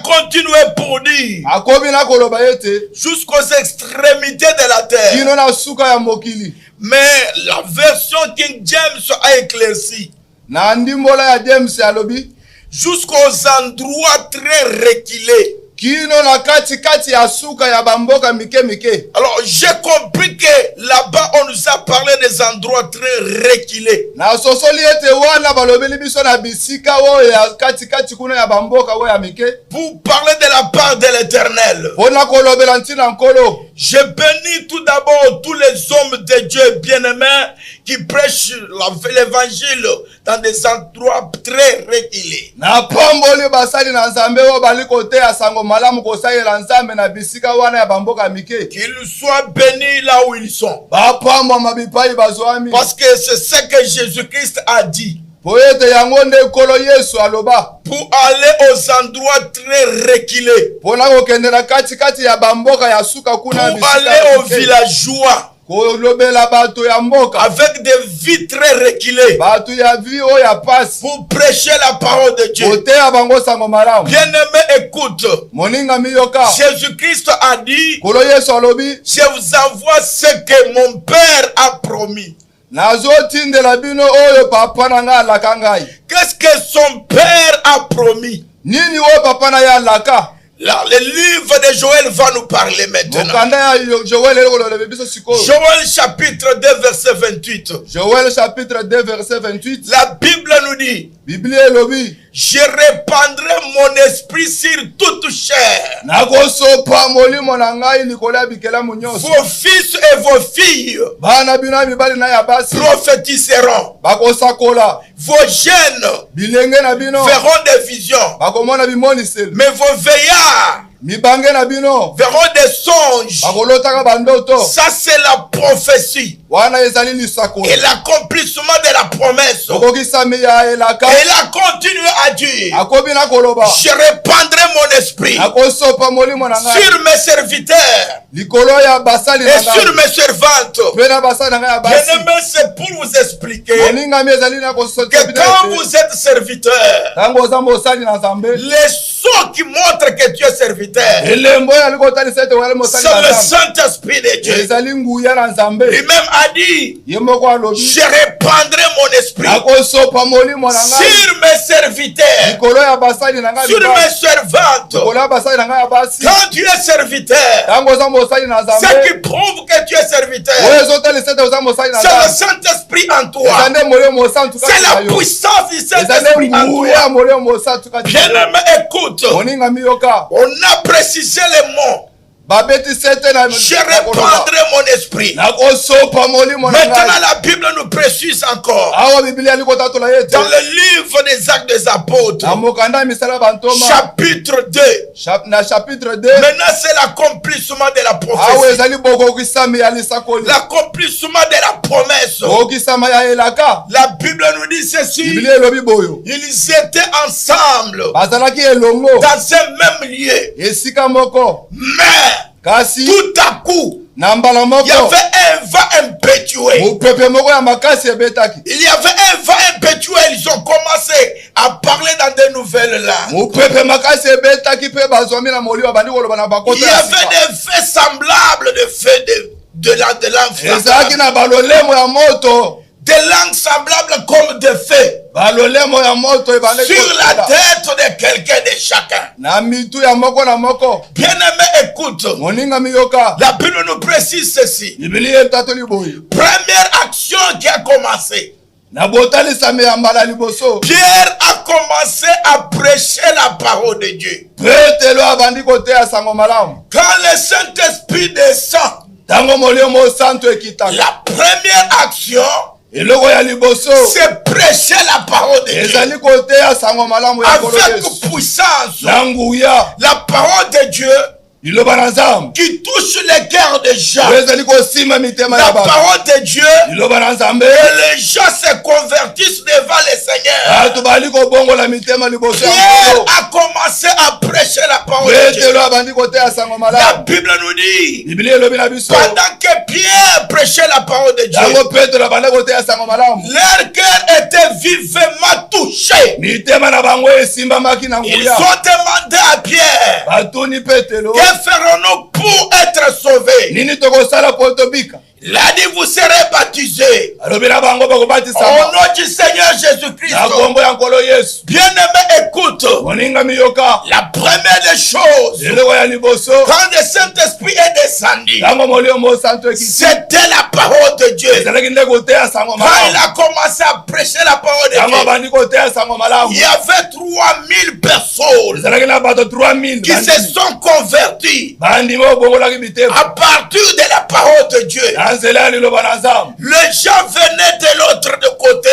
continué pour dire jusqu'aux extrémités de la terre. Mais la version King James a éclairci jusqu'aux endroits très reculés. Alors j'ai compris que là-bas on nous a parlé des endroits très reculés. Pour parler de la part de l'Éternel. Je bénis tout d'abord tous les hommes de Dieu bien-aimés qui prêchent l'évangile dans des endroits très reculés. Qu'ils soient bénis là où ils sont. Parce que c'est ce que Jésus-Christ a dit. Pour aller aux endroits très reculés. Pour aller aux villageois. Avec des vies très reculées. Pour prêcher la parole de Dieu. Bien-aimé, écoute. Jésus-Christ a dit, je vous envoie ce que mon Père a promis. Qu'est-ce que son Père a promis? Là, le livre de Joël va nous parler maintenant. Joël chapitre 2 verset 28. Joël chapitre 2 verset 28. La Bible nous dit, je répandrai mon esprit sur toute chair. Vos fils et vos filles prophétiseront. Vos jeunes verront des visions. Mais vos veillards verront des songes. Ça c'est la prophétie et l'accomplissement de la promesse. Et il a continué à dire, je répandrai mon esprit sur mes serviteurs et sur mes servantes. Bien-aimé, c'est pour vous expliquer que quand vous êtes serviteur, les sons qui montrent que tu es serviteur, c'est le Saint-Esprit de Dieu. Lui-même a dit, je répandrai mon esprit sur mes serviteurs, sur mes servantes. Quand tu es serviteur, ce qui prouve que tu es serviteur, c'est le Saint-Esprit en toi. C'est la puissance du Saint-Esprit en toi. Bien-aimé, écoute, on a précisé les mots. Je répandrai mon esprit. Maintenant la Bible nous précise encore. Dans le livre des Actes des Apôtres, chapitre 2. Maintenant c'est l'accomplissement de la prophétie. L'accomplissement de la promesse. La Bible nous dit ceci. Ils étaient ensemble dans un même lieu. Mais tout à coup, il y avait un vent impétueux. Il y avait un vent impétueux. Ils ont commencé à parler dans de nouvelles langues. Il y avait des faits semblables de faits de langues des langues semblables comme des faits sur la tête de quelqu'un de chacun. Bien-aimé, écoute. La Bible nous précise ceci. Première action qui a commencé. Pierre a commencé à prêcher la parole de Dieu. Quand le Saint-Esprit descend, la première action, c'est prêcher la parole de Dieu avec puissance. La parole de Dieu qui touche les cœurs des gens. La parole de Dieu, et les gens se convertissent devant le Seigneur. Pierre a commencé à prêcher la parole de Dieu. La Bible nous dit, pendant que Pierre prêchait la parole de Dieu, leur cœur était vivement touché. Ils ont demandé à Pierre, Que ferons-nous pour être sauvés? Il a dit, vous serez baptisés au nom du Seigneur Jésus-Christ. Bien-aimé, écoute. La première des choses, quand le Saint-Esprit est descendu, c'était la parole de Dieu. Quand il a commencé à prêcher la parole de Dieu, il y avait 3000 personnes qui se sont converties à partir de la parole de Dieu. Les gens venaient de l'autre côté